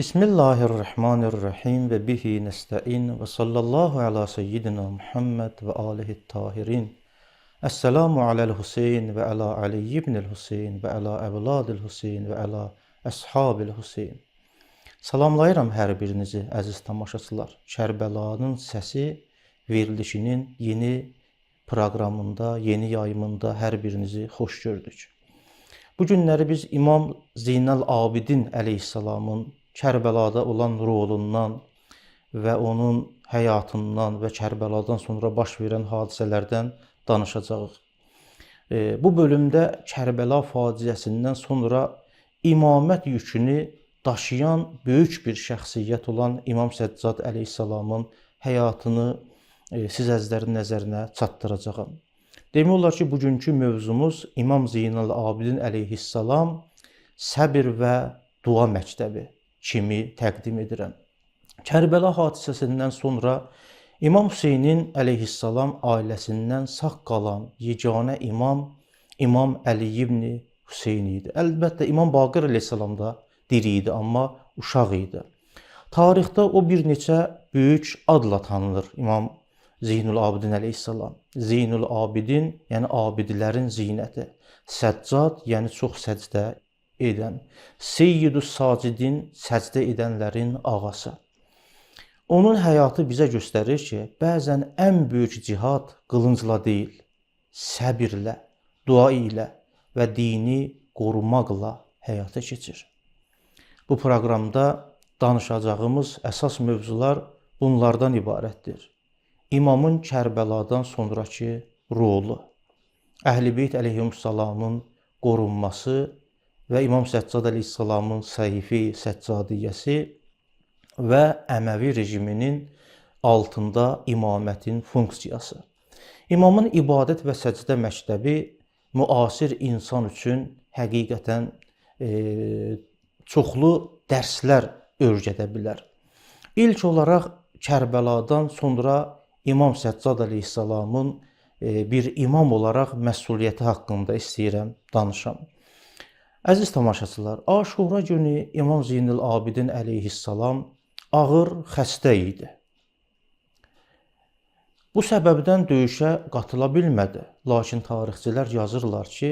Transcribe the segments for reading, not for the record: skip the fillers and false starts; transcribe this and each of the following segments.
Bismillahirrahmanirrahim ve bihi nesta'in ve sallallahu ala seyyidina Muhammed ve alihi tahirin. Esselamu alel Hüseyin ve ala Ali ibnil Hüseyin ve ala evladil Hüseyin ve ala əshabil Hüseyin. Salamlayıram hər birinizi əziz tamaşaçılar. Kərbəlanın səsi verilişinin yeni proqramında, yeni yayımında hər birinizi xoş gördük. Bu günləri biz İmam Zeynəl Abidin əleyhissalamın Kərbəlada olan rolundan və onun həyatından və Kərbəladan sonra baş verən hadisələrdən danışacağıq. Bu bölümdə Kərbəla faciəsindən sonra imamət yükünü daşıyan böyük bir şəxsiyyət olan İmam Səccad əleyhissalamın həyatını siz əzizlərin nəzərinə çatdıracağam. Demək olar ki, bugünkü mövzumuz İmam Zeynəl Abidin əleyhissalam səbir və dua məktəbi kimi təqdim edirəm. Kərbəla hadisəsindən sonra İmam Hüseynin əleyhissalam ailəsindən sağ qalan yeganə İmam Əli ibn Hüseyn idi. Əlbəttə İmam Baqir əleyhissalam da diri idi, amma uşaq idi. Tarixdə o bir neçə böyük adla tanınır İmam Zeynul Abidin əleyhissalam. Zeynul Abidin, yəni abidlərin zinəti. Səccad, yəni çox səcdə edən. Seyyidus Sacidin, səcdə edənlərin ağası. Onun həyatı bizə göstərir ki, bəzən ən böyük cihad qılıncla deyil, səbirlə, dua ilə və dini qorumaqla həyata keçir. Bu proqramda danışacağımız əsas mövzular bunlardan ibarətdir. İmamın Kərbəladan sonraki rolu, Əhl-i Beyt əleyhissalamın qorunması və İmam Səccad əleyhissalamın sayfi səccadiyyəsi və Əməvi rejiminin altında imamətin funksiyası. İmamın ibadət və səcdə məktəbi müasir insan üçün həqiqətən çoxlu dərslər öyrədə bilər. İlk olaraq Kərbəladan sonra İmam Səccad əleyhissalamın bir imam olaraq məsuliyyəti haqqında istəyirəm danışam. Əziz tamaşaçılar, Aşura günü İmam Zeynəl Abidin əleyhissalam ağır xəstə idi. Bu səbəbdən döyüşə qatıla bilmədi. Lakin tarixçilər yazırlar ki,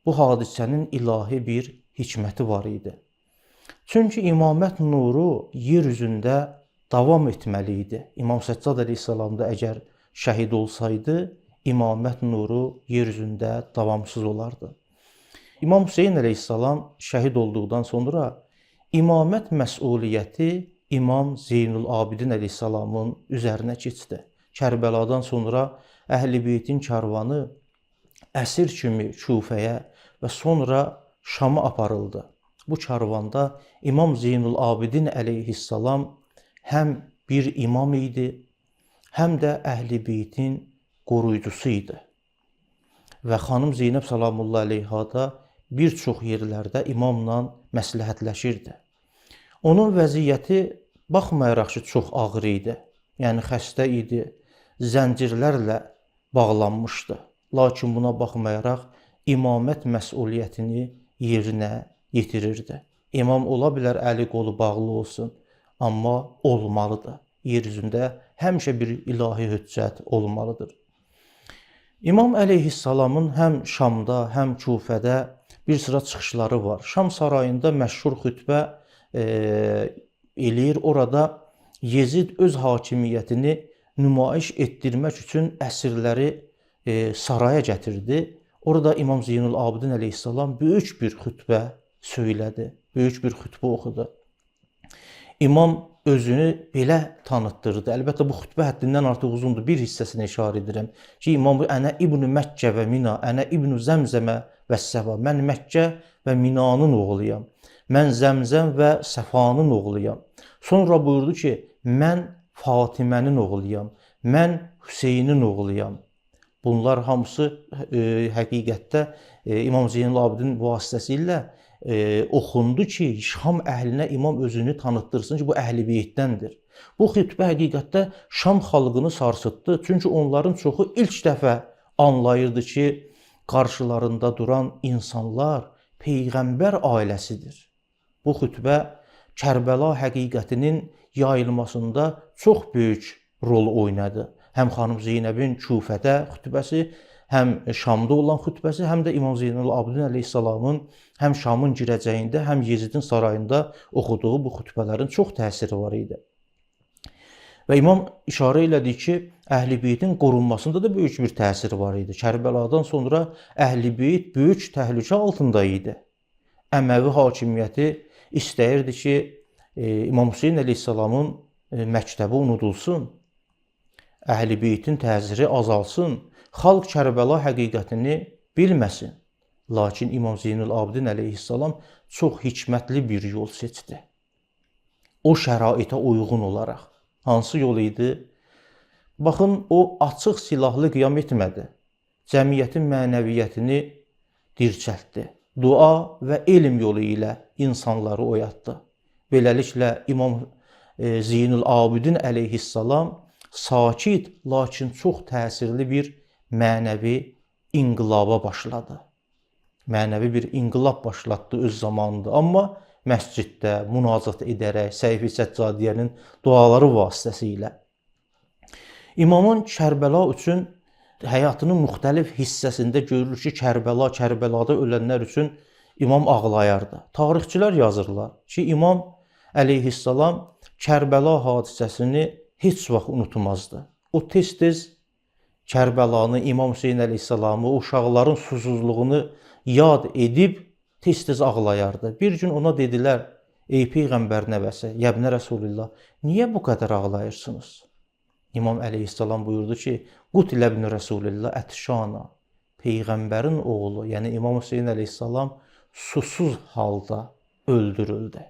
bu hadisənin ilahi bir hikməti var idi. Çünki imamət nuru yer üzündə davam etməli idi. İmam Səccad əleyhissalam da əgər şəhid olsaydı, imamət nuru yer üzündə davamsız olardı. İmam Hüseyn əleyhissalam şəhid olduqdan sonra imamət məsuliyyəti İmam Zeynul Abidin əleyhissalamın üzərinə keçdi. Kərbəladan sonra Əhl-i Beytin karvanı əsir kimi Küfəyə və sonra Şama aparıldı. Bu karvanda İmam Zeynul Abidin əleyhissalam həm bir imam idi, həm də Əhl-i Beytin qoruyucusu idi. Və xanım Zeynəb salamullah əleyha da bir çox yerlərdə imamla məsləhətləşirdi. Onun vəziyyəti baxmayaraq ki, çox ağır idi. Yəni xəstə idi, zəncirlərlə bağlanmışdı. Lakin buna baxmayaraq imamət məsuliyyətini yerinə yetirirdi. İmam ola bilər əli qolu bağlı olsun, amma olmalıdır. Yer üzündə həmişə bir ilahi höccət olmalıdır. İmam əleyhissalamın həm Şamda, həm Küfədə bir sıra çıxışları var. Şam sarayında məşhur xütbə eləyir. Orada Yezid öz hakimiyyətini nümayiş etdirmək üçün əsirləri saraya gətirdi. Orada İmam Zeynul Abidin əleyhissalam böyük bir xütbə söylədi, böyük bir xütbə oxudu. İmam özünü belə tanıtdırdı. Əlbəttə bu xütbə həddindən artıq uzundur. Bir hissəsinə işarə edirəm ki, İmam Ənə İbn Məkkə və Mina, Ənə İbn Zəmzəmə və Səfa. Mən Məkkə və Minanın oğluyam. Mən Zəmzəm və Səfanın oğluyam. Sonra buyurdu ki, mən Fatimənin oğluyam. Mən Hüseynin oğluyam. Bunlar hamısı həqiqətdə İmam Zeynəl Abidin vasitəsilə oxundu ki, Şam əhlinə imam özünü tanıtdırsın ki, bu Əhl-i Beytdəndir. Bu xütbə həqiqətdə Şam xalqını sarsıtdı. Çünki onların çoxu ilk dəfə anlayırdı ki, qarşılarında duran insanlar Peyğəmbər ailəsidir. Bu xütbə Kərbəla həqiqətinin yayılmasında çox böyük rol oynadı. Həm xanım Zeynəbin Küfədə xütbəsi, həm Şamda olan xütbəsi, həm də İmam Zeynul Abidin əleyhissalamın həm Şamın girəcəyində, həm Yezidin sarayında oxuduğu bu xütbələrin çox təsiri var idi. Və İmam işarə elədi ki, Əhl-i Beytin qorunmasında da böyük bir təsiri var idi. Kərbəladan sonra Əhl-i Beyt böyük təhlükə altında idi. Əməvi hakimiyyəti istəyirdi ki, İmam Hüseyn əleyhissalamın məktəbi unudulsun, Əhl-i Beytin təsiri azalsın, xalq Kərbəla həqiqətini bilməsin. Lakin İmam Zeynul Abidin əleyhissalam çox hikmətli bir yol seçdi. O şəraitə uyğun olaraq. Hansı yol idi? Baxın, o açıq silahlı qiyam etmədi. Cəmiyyətin mənəviyyətini dirçəltdi. Dua və elm yolu ilə insanları oyatdı. Beləliklə, İmam Zeynul Abidin əleyhissalam sakit, lakin çox təsirli bir mənəvi inqilaba başladı. Mənəvi bir inqilab başlatdı öz zamanında. Amma məsciddə münacat edərək, Səhif-i Səccadiyənin duaları vasitəsilə. İmamın Kərbəla üçün həyatının müxtəlif hissəsində görülür ki, Kərbəlada ölənlər üçün İmam ağlayardı. Tarixçilər yazırlar ki, İmam əleyhissalam Kərbəla hadisəsini heç vaxt unutmazdı. O tez-tez Kərbəlanı, İmam Hüseyn əleyhissalamı, uşaqların susuzluğunu yad edib tez-tez ağlayardı. Bir gün ona dedilər, ey Peyğəmbər nəvəsi, yəbnə Rəsulillah, niyə bu qədər ağlayırsınız? İmam əleyhissalam buyurdu ki, Qutilə ibn Rəsulillah ətşana, Peyğəmbərin oğlu, yəni İmam Hüseyn əleyhissalam susuz halda öldürüldü.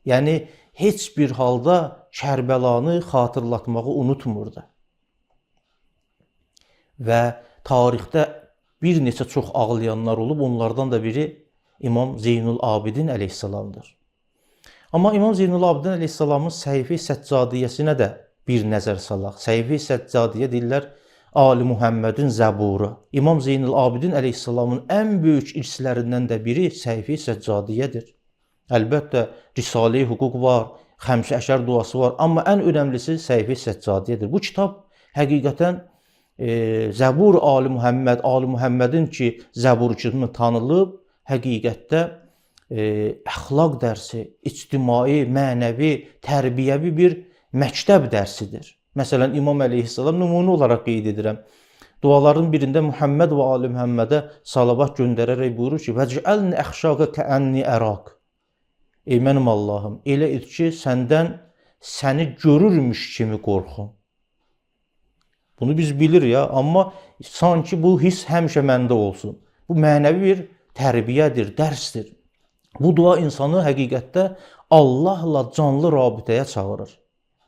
Yəni, heç bir halda Kərbəlanı xatırlatmağı unutmurdu. Və tarixdə bir neçə çox ağlayanlar olub, onlardan da biri İmam Zeynul Abidin əleyhissalamdır. Amma İmam Zeynul Abidin əleyhissalamın Səhif-i Səccadiyyəsinə də bir nəzər salaq. Səhif-i Səccadiyyə deyirlər, Ali Muhammedin Zəburu. İmam Zeynul Abidin əleyhissalamın ən böyük irslərindən də biri Səhif-i Səccadiyyədir. Əlbəttə, Risalə-i Hüquq var, Xəmsə Əşər duası var, amma ən önəmlisi Səhif-i Səccadiyyədir. Bu kitab həqiqətən Zəbur Ali Muhammedin ki, Zəbur kimi tanınıb, həqiqətdə əxlaq dərsi, ictimai, mənəvi, tərbiyəvi bir məktəb dərsidir. Məsələn, İmam əleyhissalam nümunə olaraq qeyd edirəm. Duaların birində Muhammed və Ali Muhammedə salavat göndərərək buyurur ki, vəcəlni əxşaqə kəənni əraq. Ey mənim Allahım, elə et ki, səndən səni görürmüş kimi qorxum. Bunu biz bilir ya, amma sanki bu his həmişə məndə olsun. Bu mənəvi bir tərbiyədir, dərsdir. Bu dua insanı həqiqətdə Allahla canlı rabitəyə çağırır.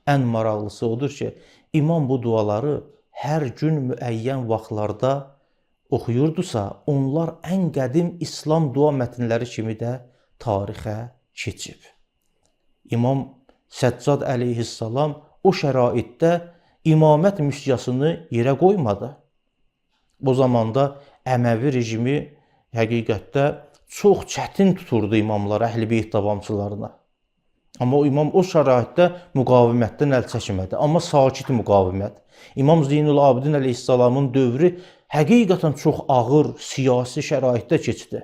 Ən maraqlısı odur ki, İmam bu duaları hər gün müəyyən vaxtlarda oxuyurdusa, onlar ən qədim İslam dua mətnləri kimi də tarixə keçib. İmam Səccad əleyhissalam o şəraitdə imamət müsyasını yerə qoymadı. O zamanda Əməvi rejimi həqiqətdə çox çətin tuturdu imamlar, Əhl-i Beyt davamçılarına. Amma o imam o şəraitdə müqavimətdən əl çəkmədi. Amma sakit müqavimət. İmam Zeynul Abidin əleyhissalamın dövrü həqiqətən çox ağır siyasi şəraitdə keçdi.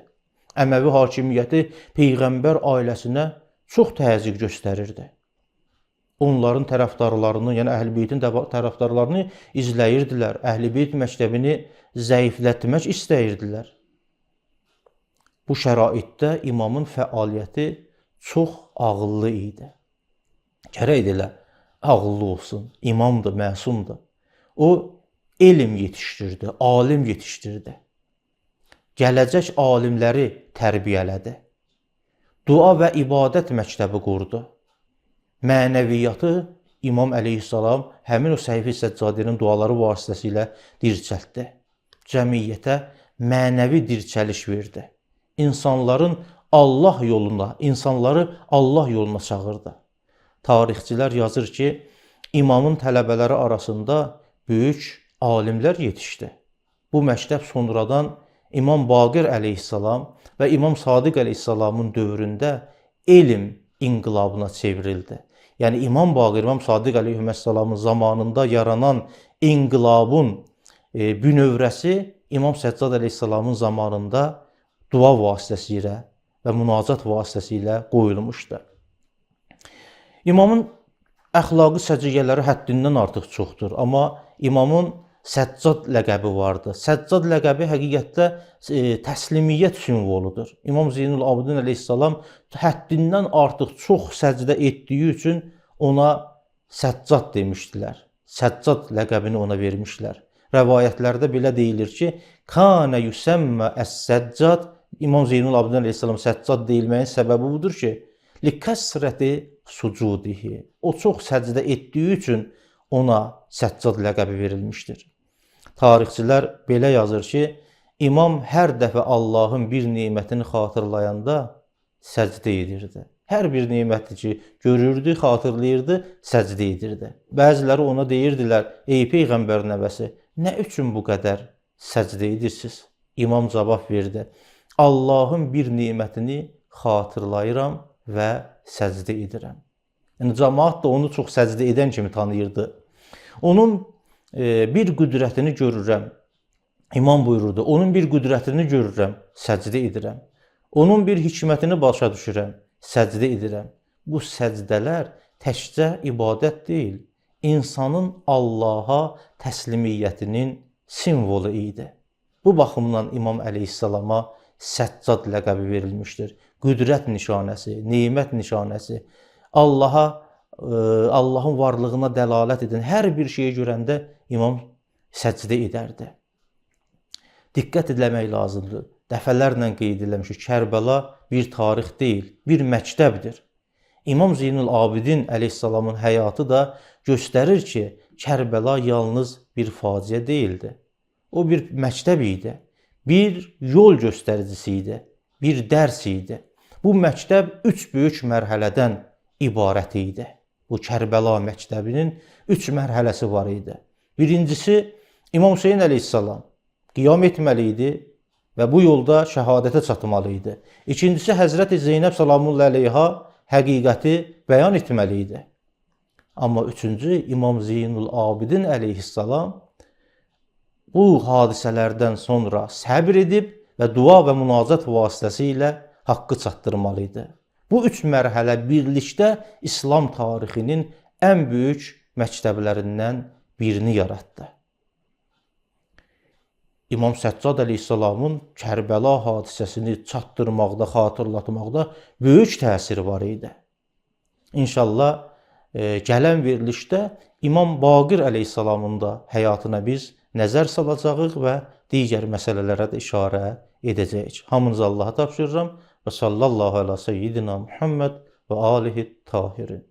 Əməvi hakimiyyəti Peyğəmbər ailəsinə çox təzyiq göstərirdi. Onların tərəfdarlarını, yəni Əhl-i Beytin tərəfdarlarını izləyirdilər. Əhl-i Beyt məktəbini zəiflətmək istəyirdilər. Bu şəraitdə imamın fəaliyyəti çox ağıllı idi. Gərək elə ağıllı olsun, imamdır, məsumdur. O, elm yetişdirdi, alim yetişdirdi. Gələcək alimləri tərbiyələdi. Dua və ibadət məktəbi qurdu. Mənəviyyatı İmam əleyhissalam həmin o Səhif-i Səccadiyyənin duaları vasitəsilə dirçəltdi. Cəmiyyətə mənəvi dirçəliş verdi. İnsanları Allah yoluna çağırdı. Tarixçilər yazır ki, imamın tələbələri arasında böyük alimlər yetişdi. Bu məktəb sonradan İmam Baqir əleyhissalam və İmam Sadiq əleyhissalamın dövründə elm, inqilabına çevrildi. Yəni İmam Baqir, İmam Sadiq əleyhissalamın zamanında yaranan inqilabın bünövrəsi İmam Səccad əleyhissalamın zamanında dua vasitəsilə və münacat vasitəsilə qoyulmuşdu. İmamın əxlaqi səciyyələri həddindən artıq çoxdur, amma İmamın Səccad ləqəbi vardı. Səccad ləqəbi həqiqətdə təslimiyyət simvoludur. İmam Zeynul Abidin əleyhissalam həddindən artıq çox səcdə etdiyi üçün ona Səccad demişdilər. Səccad ləqəbini ona vermişlər. Rəvayətlərdə belə deyilir ki, Kana yüsəmmə əs-Səccad. İmam Zeynul Abidin əleyhissalam Səccad deyilməyin səbəbi budur ki, likəsrəti sucudihi. O çox səcdə etdiyi üçün ona Səccad ləqəbi verilmişdir. Tarixçilər belə yazır ki, İmam hər dəfə Allahın bir nemətini xatırlayanda səcdə edirdi. Hər bir neməti ki, görürdü, xatırlayırdı, səcdə edirdi. Bəziləri ona deyirdilər, ey Peyğəmbər nəvəsi, nə üçün bu qədər səcdə edirsiniz? İmam cavab verdi, Allahın bir nemətini xatırlayıram və səcdə edirəm. Yəni, cəmaat da onu çox səcdə edən kimi tanıyırdı. Onun bir qüdrətini görürəm. İmam buyururdu, onun bir qüdrətini görürəm, səcdə edirəm. Onun bir hikmətini başa düşürəm, səcdə edirəm. Bu səcdələr təkcə ibadət deyil, insanın Allaha təslimiyyətinin simvolu idi. Bu baxımdan İmam əleyhissalama Səccad ləqəbi verilmişdir. Qüdrət nişanəsi, nemət nişanəsi, Allahın varlığına dəlalət edən hər bir şeyi görəndə İmam səcdə edərdi. Diqqət etmək lazımdır. Dəfələrlə qeyd edilmiş ki, Kərbəla bir tarix deyil, bir məktəbdir. İmam Zeynul Abidin əleyhissalamın həyatı da göstərir ki, Kərbəla yalnız bir faciə deyildi. O bir məktəb idi, bir yol göstəricisi idi, bir dərs idi. Bu məktəb 3 böyük mərhələdən ibarət idi. Bu Kərbəla məktəbinin 3 mərhələsi var idi. Birincisi, İmam Hüseyin əleyhissalam qiyam etməli idi və bu yolda şəhadətə çatmalı idi. İkincisi, Həzrəti Zeynəb salamullah əleyha həqiqəti bəyan etməli idi. Amma üçüncü, İmam Zeynul Abidin əleyhissalam bu hadisələrdən sonra səbr edib və dua və münacat vasitəsilə haqqı çatdırmalı idi. Bu 3 mərhələ birlikdə İslam tarixinin ən böyük məktəblərindən birini yaratdı. İmam Səccad əleyhissalamın Kərbəla hadisəsini çatdırmaqda, xatırlatmaqda böyük təsiri var idi. İnşallah gələn verilişdə İmam Baqir əleyhissalamın da həyatına biz nəzər salacağıq və digər məsələlərə də işarə edəcəyik. Hamınızı Allaha tapşırıram və sallallahu alə seyyidina Muhammed və alihi tahirin.